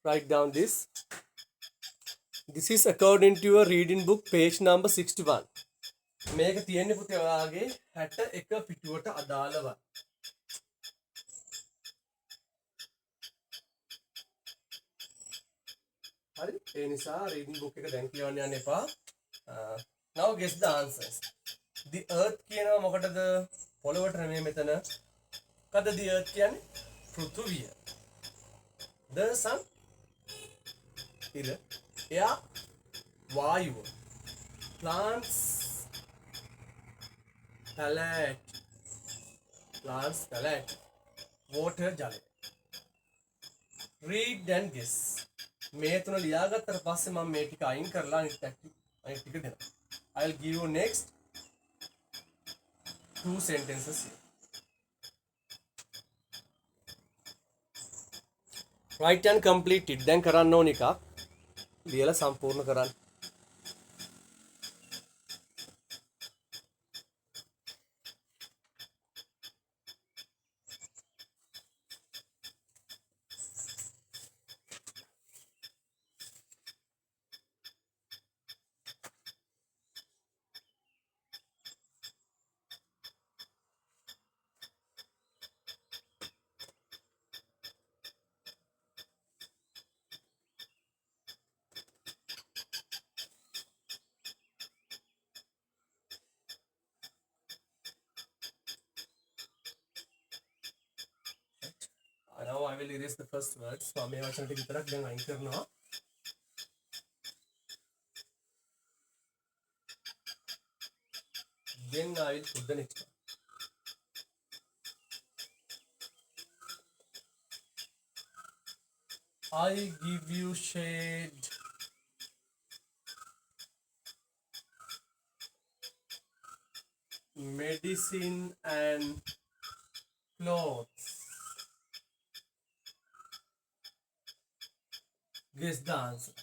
write down this. This is according to your reading book, page number 61. මේක තියෙන්නේ පුතේ ඔයාගේ 61 පිටුවට අදාළව. හරි? ඒ නිසා reading book එක දැන් කියවන්න යන්න එපා. Now guess the answers. The earth කියනවා මොකටද? පොළොවට නෙමෙයි මෙතන. මොකද the earth කියන්නේ? පෘථුවිය. The sun ඉර. air වායුව. plants palate water ජලය. read and guess. මේ තුන ලියාගත්තට පස්සේ මම මේ ටික අයින් කරලා අනිත් ටික දෙනවා. I'll give you next 2 sentences here. Write and complete it. දැන් කරන්න ඕන එකක් ලියලා සම්පූර්ණ කරන්න. Now I will erase the first words. So මේ වචන ටික විතරක් දැන් අයින් කරනවා. Then I will put the next one. I give you shade. Medicine and clothes. Guess the answer.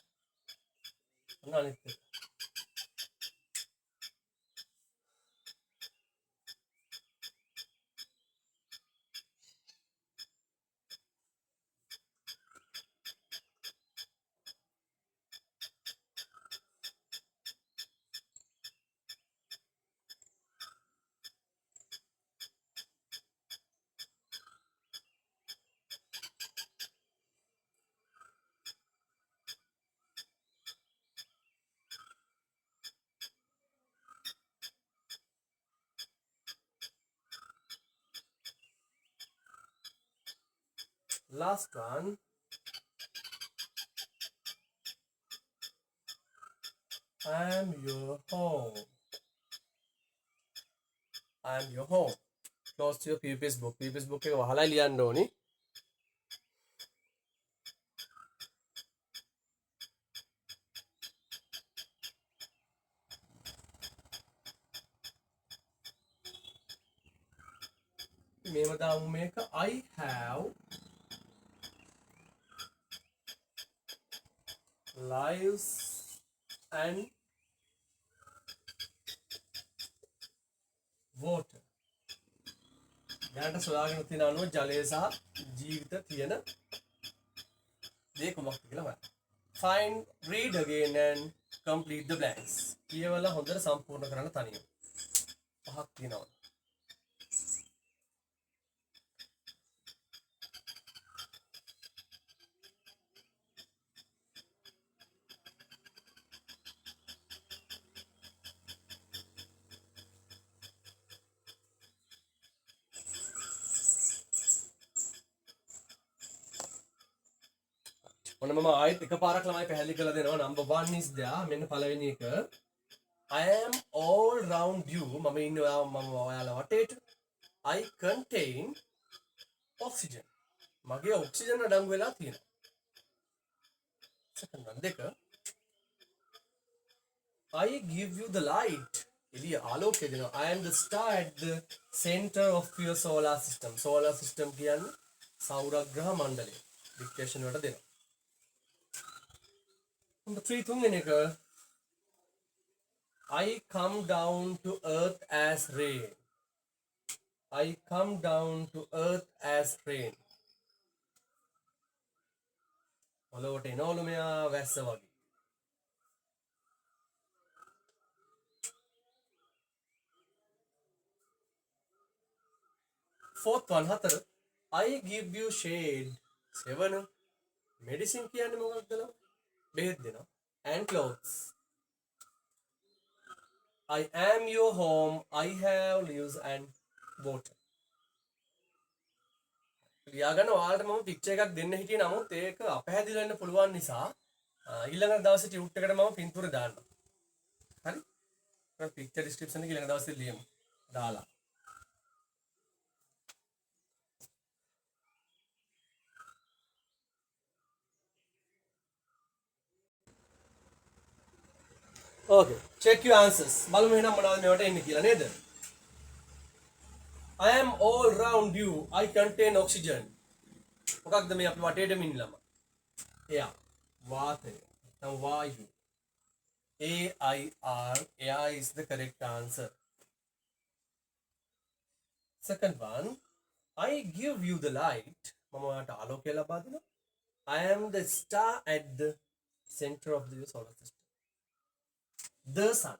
Last one. I am your home. I am your home. Close to your previous book. Previous book එක වහලා ලියන්න ඕනි. මේව දාමු මේක I have lives and water. දැනට සොයාගෙන තියෙන අනුව ජලය සහ ජීවිත තියෙන දේ කොහොමද කියලා බලන්න. Find, read again and complete the blanks. කියවලා හොඳට සම්පූර්ණ කරන්න තනියම. පහක් තියෙනවා. ඔන්න මම ආයෙත් එකපාරක් ළමයි පැහැදිලි කරලා දෙනවා. number 1 is there. මෙන්න පළවෙනි එක. I am all round you. මම ඉන්නේ ඔයාලා වටේට. I contain oxygen. මගේ ඔක්සිජන් අඩංගු වෙලා තියෙනවා. second one දෙක. I give you the light. එළිය ආලෝකය දෙනවා. I am the star at the center of your solar system. solar system කියන්නේ සෞරග්‍රහ මණ්ඩලය. dictation වලට දෙනවා. Number 3 තුන්වෙනි එක. I come down to earth as rain. I come down to earth as rain. පොළොවට එනවලු මෙයා වැස්ස වගේ. Fourth one, 4. I give you shade. 7. Medicine කියන්නේ මොකක්ද ලා? බෙහෙත් දෙනවා. And clothes. I am your home. I have leaves and water. ලියාගන්න ඔයාලට මම පික්චර් එකක් දෙන්න හිටියේ නමුත් ඒක අපහැදිලි වෙන්න පුළුවන් නිසා ඊළඟ දවසේ ටියුට් එකට මම පින්තූර දාන්නම්. හරි? මම පික්චර් ඩිස්ක්‍රිප්ෂන් එක ඊළඟ දවසේ ලියමු. දාලා. Okay, check your answers. බලමු එහෙනම් මොනවද මේවට එන්නේ කියලා නේද? I am all round you. I contain oxygen. මොකක්ද මේ අපි වටේටම ඉන්නලම? air. වාතය. නැත්නම් වායු. AIR. Air is the correct answer. Second one. I give you the light. මම ඔයාලට ආලෝකය ලබා දෙනවා. I am the star at the center of the solar system. The sun.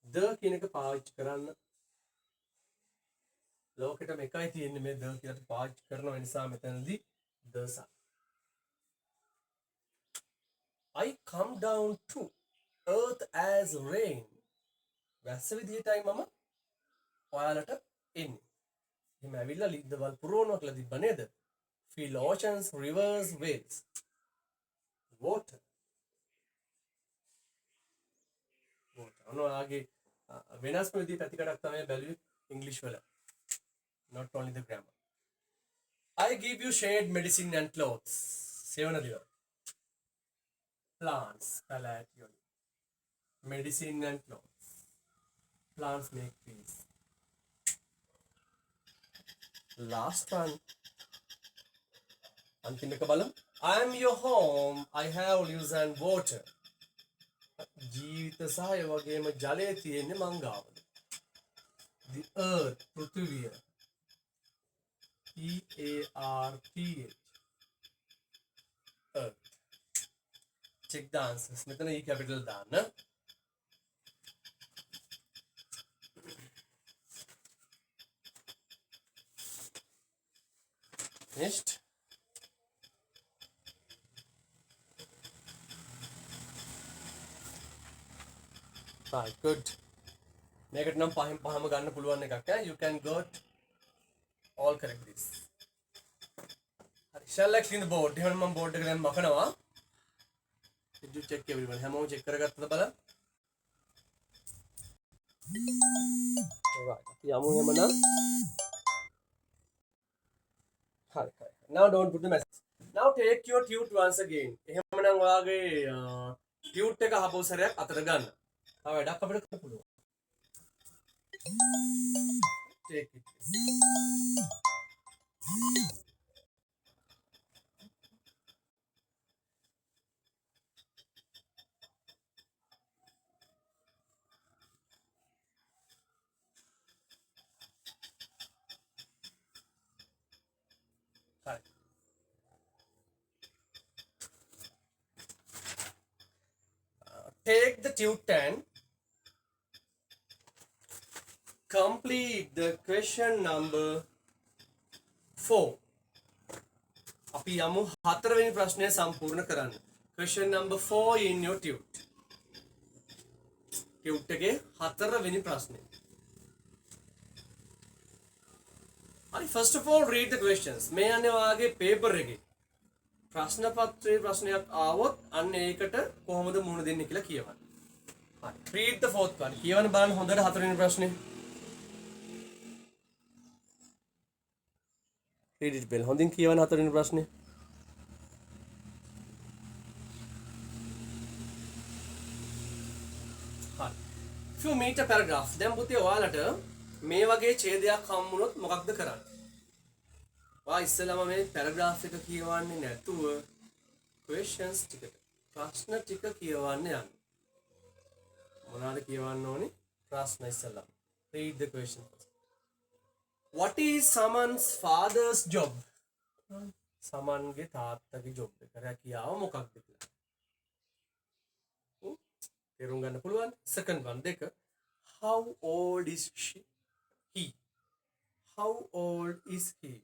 The කියන එක පාවිච්චි කරන්න ලෝකෙටම එකයි තියෙන්නේ මේ the කියලා පාවිච්චි කරන නිසා මෙතනදී the sun. I come down to earth as rain. වැස්ස විදිහටයි මම ඔයාලට එන්නේ. එහෙම ඇවිල්ලා ලිද්දවල් පුරවනවා කියලා තිබ්බ නේද? Fill oceans, rivers, waves. Water. ඔයාගේ වෙනස්ම විදිහේ පැතිකඩක් තමයි බැලුවේ ඉංග්‍රීසි වල. Not only the grammar. I give you shade, medicine and clothes. සෙවන දිව. Plants. Medicine and clothes. Plants make peace. Last one. අන්තිම එක බලමු. I am your home. I have leaves and water. ජීවිත සහ ඒ වගේම ජලය තියෙන්නේ මං ගාවල. The earth, පෘථිවිය. EARTH. Earth. Check the answers. මෙතන E capital දාන්න. Next. Right, good. මේකට නම් පහෙන් පහම ගන්න පුළුවන් එකක් ඈ. You can got all correct this. හරි. Shall I clean the board? එහෙනම් මම board එක දැන් මකනවා. Did you check everyone? හැමෝම check කරගත්තද බලන්න. Right. අපි යමු එහෙමනම්. හරි. Now don't put the message. Now take your tute once again. එහෙමනම් ඔයාගේ tute එක අහපු සැරයක් අතට ගන්න. වැඩක් අපිට කරන්න පුළුවන්. Take it. Right. Take the tute and complete the question number 4. අපි යමු 4 වෙනි ප්‍රශ්නය සම්පූර්ණ කරන්න. Question number 4 in your tute. Tute එකේ 4 වෙනි ප්‍රශ්නය. හරි, first of all read the questions. මේ යන්නේ ඔයාගේ paper එකේ. ප්‍රශ්න පත්‍රයේ ප්‍රශ්නයක් ආවොත් අන්න ඒකට කොහොමද මුහුණ දෙන්නේ කියලා කියවන්න. හරි. Read the fourth one. කියවන්න බලන්න හොඳට 4 වෙනි ප්‍රශ්නේ. Read it well. හොඳින් කියවන්න 4 වෙනි ප්‍රශ්නේ. හරි. If you meet a paragraph, දැන් පුතේ ඔයාලට මේ වගේ ඡේදයක් හම්බුනොත් මොකක්ද කරන්නේ? ඔයා ඉස්සෙල්ලාම මේ paragraph එක කියවන්නේ නැතුව questions ටිකට ප්‍රශ්න ටික කියවන්න යන්න. මොනවාද කියවන්න ඕනේ? ප්‍රශ්න ඉස්සෙල්ලාම. Read the question first. What is someone's father's job? සමන්ගේ තාත්තගේ ජොබ් එක රැකියාව මොකක්ද කියලා. තේරුම් ගන්න පුළුවන්. second one දෙක. How old is he? How old is he?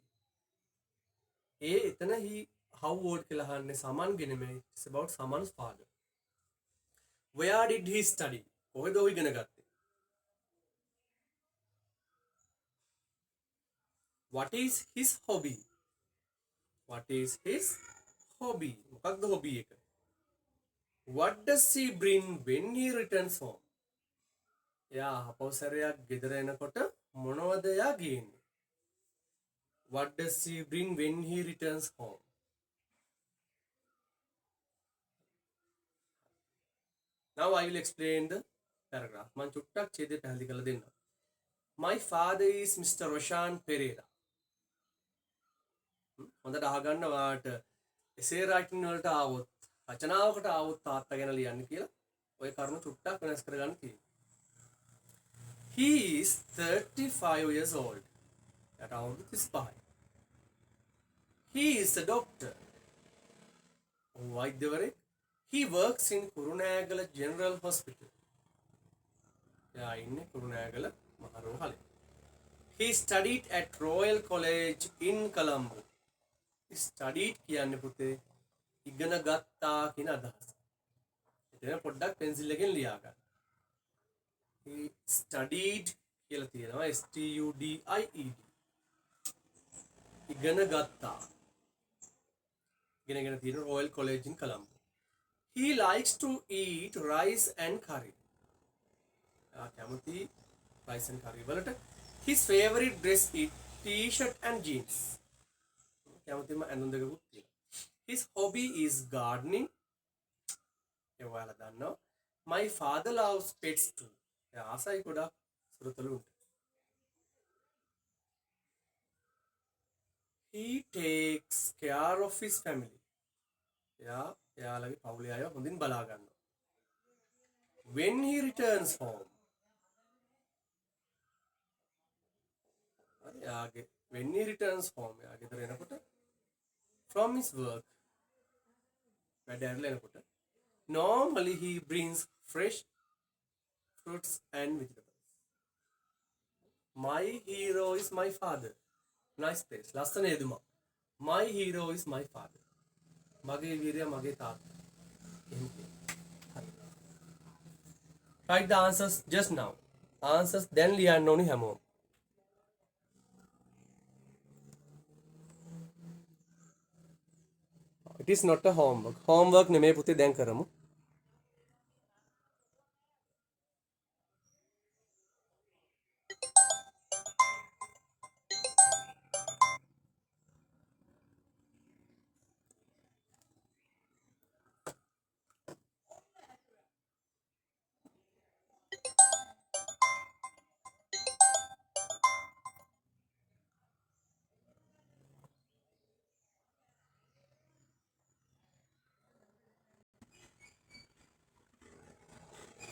එතන he how old කියලා අහන්නේ සමන්ගේ නෙමෙයි. It's about Saman's father. Where did he study? කොහෙද ඔහු ඉගෙන ගත්තේ? What is his hobby? What is his hobby? මොකක්ද hobby එක? What does he bring when he returns home? එයා අපවසරයක් ගෙදර එනකොට මොනවද එයා ගේන්නේ? What does he bring when he returns home? Now I will explain the paragraph. මම චුට්ටක් ඡේදය පැහැදිලි කරලා දෙන්නම්. My father is Mr. Roshan Pereira. හොඳට අහගන්න වාට essay writing වලට ආවොත් රචනාවකට ආවොත් තාත්තා ගැන ලියන්න කියලා ඔය කරුණු චුට්ටක් වෙනස් කරගන්න තියෙනවා. He is 35 years old. යට අවුරුදු 35. He is a doctor. වෛද්‍යවරයෙක්. He works in Kurunagala General Hospital. එයා ඉන්නේ කුරුණෑගල මහ රෝහලේ. He studied at Royal College in Colombo. Studied කියන්නේ පුතේ ඉගෙන ගත්තා කියන අදහස. එතන පොඩ්ඩක් පෙන්සිල් එකෙන් ලියා ගන්න. He studied කියලා තියෙනවා STUDIED. ඉගෙන ගත්තා. ඉගෙනගෙන තියෙන Royal College in Colombo. He likes to eat rice and curry. කැමති rice and curry වලට. His favorite dress is t-shirt and jeans. කැමතිම ඇඳුම් දෙකකුත් තියෙනවා. His hobby is gardening. ඒ ඔයාලා දන්නවා. My father loves pets too. එයා ආසයි ගොඩක් සුරතලුන්ට. He takes care of his family. එයාලගේ පවුලේ අය හොඳින් බලා ගන්නවා. When he returns home. When he returns home, ගෙදර එනකොට from his work, වැඩ ඇරලා එනකොට normally he brings fresh fruits and vegetables. My hero is my father. Nice place. ලස්සන යෙදුම. My hero is my father. මගේ වීරයා මගේ තාත්තා. Write the answers just now. Answers then ලියන්න ඕනි හැමෝම. It is not a homework. Homework නෙමෙයි පුතේ දැන් කරමු.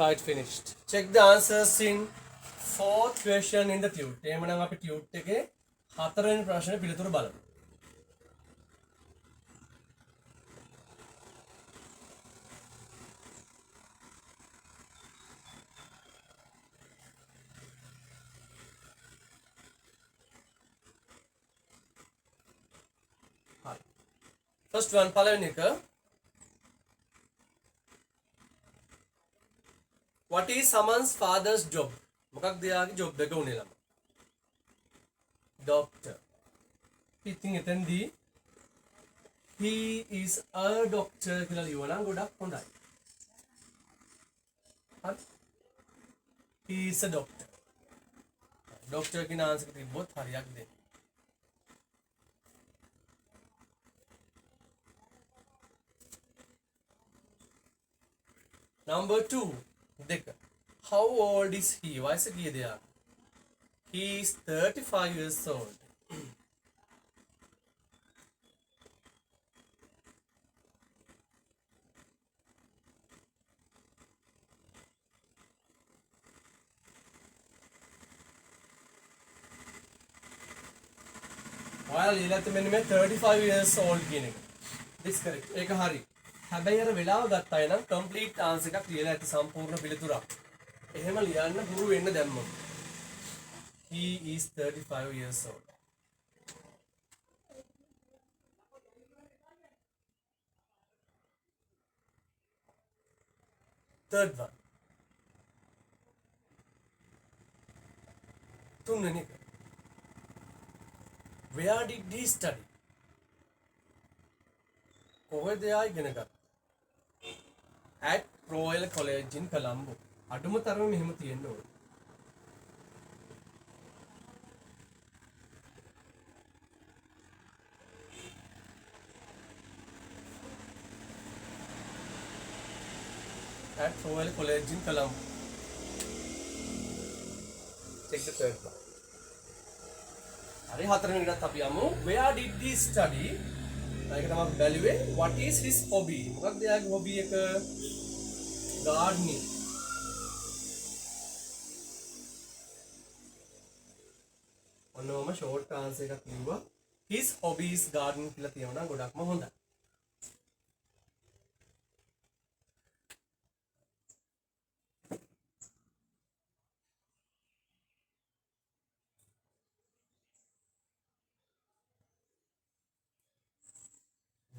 Right, finished. Check the answers in fourth question in the tute. එහෙමනම් අපි tute එකේ හතරවෙනි ප්‍රශ්නේ පිළිතුරු බලමු. Right. First one පළවෙනි එක. What is Saman's father's job? මොකක්ද එයාගේ ජොබ් එක උනේ ළම? Doctor. ඉතින් එතෙන්දී he is a doctor කියලා ලියවනම් ගොඩක් හොඳයි. හරි? He is a doctor. Doctor කියන ආන්සර් එක තිබ්බොත් හරියක් දෙන්න. Number 2. දෙක. How old is he? වයස කීයද එයා? He is 35 years old. ඔයාලා ලියලා තියෙන්නේ මෙන්න මේ 35 years old කියන එක. this correct. ඒක හරි. හැබැයි අර වෙලාව ගත්ත අය නම් complete answer එකක් ලියලා ඇති සම්පූර්ණ පිළිතුරක්. එහෙම ලියන්න හුරු වෙන්න දැම්මොත්. He is 35 years old. Third one. තුන්වෙනි එක. Where did he study? කොහෙද එයා ඉගෙන ගත්තේ? At Royal College in Colombo. අඩුම තරම මෙහෙම තියෙන්න ඕනේ. At Royal College in Colombo. Check the third one. හරි හතරවෙනි එකත් අපි යමු. Where did he study? ඒක තමයි බැලුවේ. What is his hobby? මොකක්ද එයාගේ hobby එක? Gardening. ඔන්නෝම short answer එකක් ලිව්වා. His hobby is gardening කියලා තියෙනවා නම් ගොඩක්ම හොඳයි.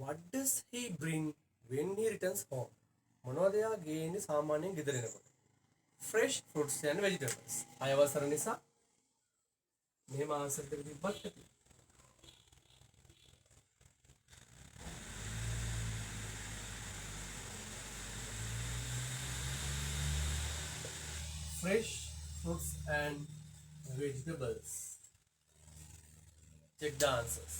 What does he bring when he returns home? මොනවද එයා ගේන්නේ සාමාන්‍යයෙන් ගෙදර එනකොට? Fresh fruits and vegetables. අයවසර නිසා මෙහෙම ආන්සර් දෙක තිබ්බත් ඇති. Fresh fruits and vegetables. Check the answers.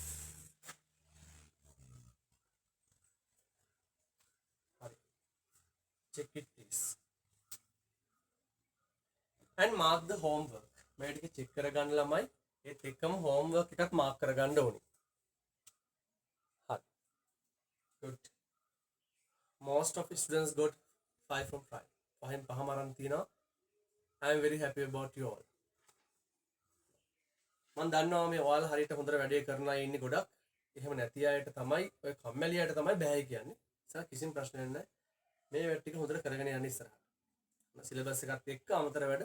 Check it please. And mark the homework. මේ ටික check කරගන්න ළමයි. ඒත් එකම homework එකක් mark කරගන්න ඕනේ. හරි. Good. Most of the students got 5 from 5. පහෙන් පහම අරන් තිනවා. I am very happy about you all. මම දන්නවා මේ ඔයාලා හරියට හොඳට වැඩේ කරන අය ඉන්නේ ගොඩක්. එහෙම නැති අයට තමයි ඔය කම්මැලි අයට තමයි බෑ කියන්නේ. ඒක කිසිම ප්‍රශ්නයක් නැහැ. මේ වැඩ ටික හොඳට කරගෙන යන්න ඉස්සරහට. සිලබස් එකත් එක්ක අමතර වැඩ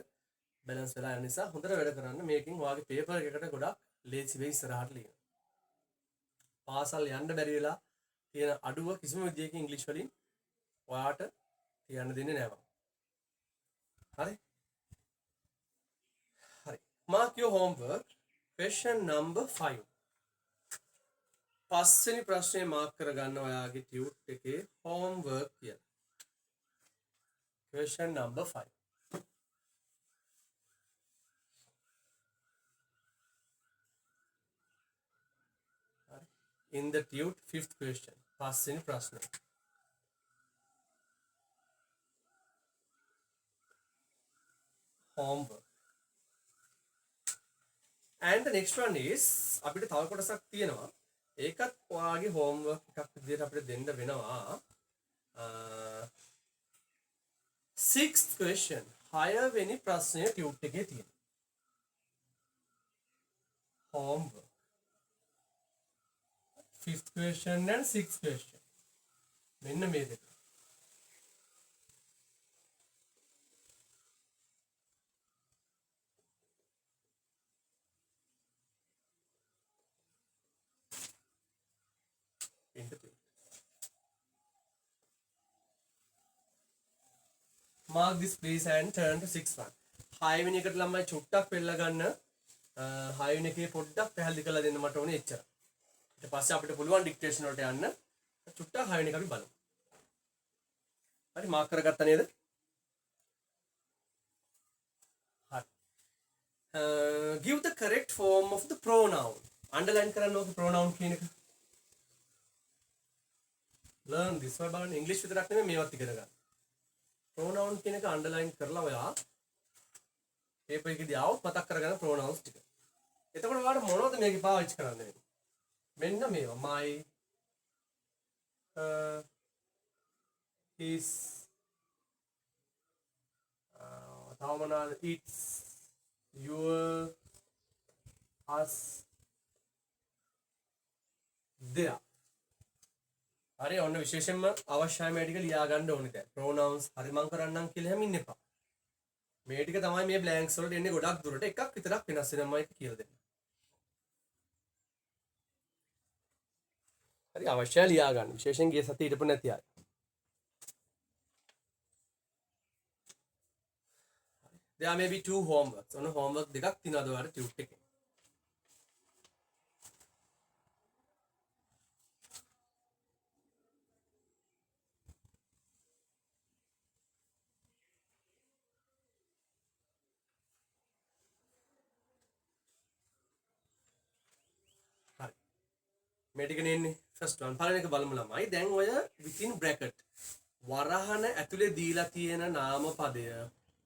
බැලන්ස් වෙලා යන නිසා හොඳට වැඩ කරන්න. මේකෙන් ඔයාගේ පේපර් එකකට ගොඩක් ලේසි වෙයි ඉස්සරහට ලියන්න. පාසල් යන්න බැරි වෙලා තියෙන අඩුව කිසිම විදියකින් ඉංග්‍රීසි වලින් ඔයාට කියන්න දෙන්නේ නැහැ මම. හරි? හරි. Mark your homework. Question number 5. පස්වෙනි ප්‍රශ්නේ මාක් කරගන්න ඔයාගේ ටියුට් එකේ homework කියලා. Question number 5. In the tute, 5th question. Past prashna. Homework. And the next one is අපිට තව කොටසක් තියෙනවා. ඒකත් ඔයාගේ homework එකක් විදිහට අපිට දෙන්න වෙනවා. 6th question. 6 වෙනි ප්‍රශ්නය tute එකේ තියෙනවා. Homework. 5th question and 6th question. මෙන්න මේ දෙක. Mark this please and turn to 6th one. 6 වෙනි එකට ළමයි චුට්ටක් පෙළ ගන්න. 6 වෙනි එකේ පොඩ්ඩක් පැහැදිලි කරලා දෙන්න මට ඕනේ එච්චර. ඊට පස්සේ අපිට පුළුවන් ඩික්ටේෂන් වලට යන්න. චුට්ටක් 6 වෙනි එක අපි බලමු. හරි මාක් කරගත්තා නේද? හරි. Give the correct form of the pronoun. Underline කරන්න ඕක pronoun කියන එක. Learn this one බලන්න ඉංග්‍රීසි විතරක් නෙමෙයි මේවත් ඉගෙන ගන්න. pronoun කියන එක underline කරලා ඔයා paper එකේදී ආවොත් මතක් කරගන්න pronouns ටික. එතකොට ඔයාලට මොනවද මේකේ පාවිච්චි කරන්න වෙන්නේ? මෙන්න මේවා my his තව මොනවාද its your us දෙයක්. හරි ඔන්න විශේෂයෙන්ම අවශ්‍යයි මේ ටික ලියා ගන්න ඕනේ දැන්. pronouns හරි මං කරන්නම් කියලා හැම ඉන්න එපා. මේ ටික තමයි මේ blanks වලට එන්නේ ගොඩක් දුරට එකක් විතරක් වෙනස් වෙනමයි කියලා දෙන්න. හරි අවශ්‍යයි ලියා ගන්න. විශේෂයෙන් ගිය සතියේ හිටපො නැති අය. There may be 2 homeworks. ඔන්න homework දෙකක් තියෙනවද ඔයාලට tube එකේ? හරි. මේ ටික නෙන්නේ first one. පළවෙනි එක බලමු ළමයි. දැන් ඔය within bracket වරහන ඇතුලේ දීලා තියෙන නාම පදය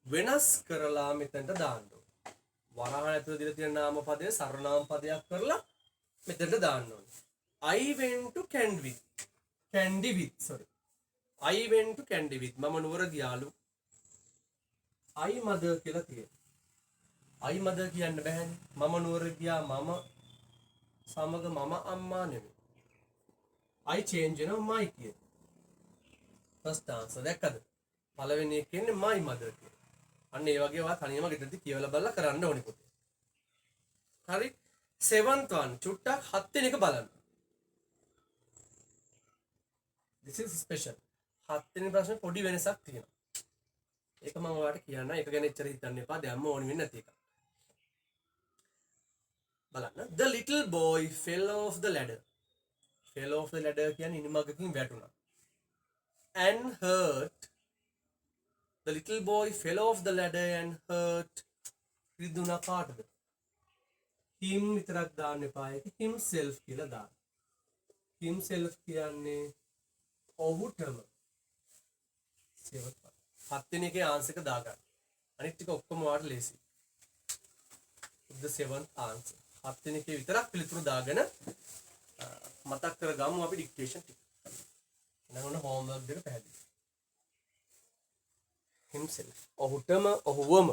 වෙනස් කරලා මෙතනට දාන්න ඕනේ. වරහන ඇතුලේ දීලා තියෙන නාම පදය සර්වනාම පදයක් කරලා මෙතනට දාන්න ඕනේ. I went to I went to candy with මම නුවර ගියාලු. I mother කියලා තියෙනවා. I mother කියන්න බෑනේ. මම නුවර ගියා මම සමග මම අම්මා නෙමෙයි. I change වෙනවා my කියන. first answer දැක්කද? පළවෙනි එක කියන්නේ my mother කියන. අන්න ඒ වගේ ඔයා තනියම ගෙදරදී කියවලා බලලා කරන්න ඕනේ පුතේ. හරි 7th one චුට්ටක් 7 වෙනි එක බලන්න. this is special. 7 වෙනි ප්‍රශ්නේ පොඩි වෙනසක් තියෙනවා. ඒක මම ඔයාලට කියන්න. ඒක ගැන එච්චර හිතන්න එපා. දැම්ම ඕනෙ වෙන්නේ නැති එක. බලන්න. The little boy fell off the ladder. Fell off the ladder කියන්නේ ඉනිමගකින් වැටුණා. And hurt. The little boy fell off the ladder and hurt. රිදුණා කාටද? him විතරක් දාන්න එපා. ඒක himself කියලා දාන්න. himself කියන්නේ ඔහුටම. 7 වෙනි එකේ ආන්සර් එක දාගන්න. අනිත් ටික ඔක්කොම ඔයාලට ලේසි. the 7th answer. 7 වෙනි එකේ විතරක් පිළිතුරු දාගෙන මතක් කරගමු අපි ඩික්ටේෂන් ටික. එහෙනම් ඔන්න homework දෙක පැහැදිලි. himself ඔහුටම ඔහුවම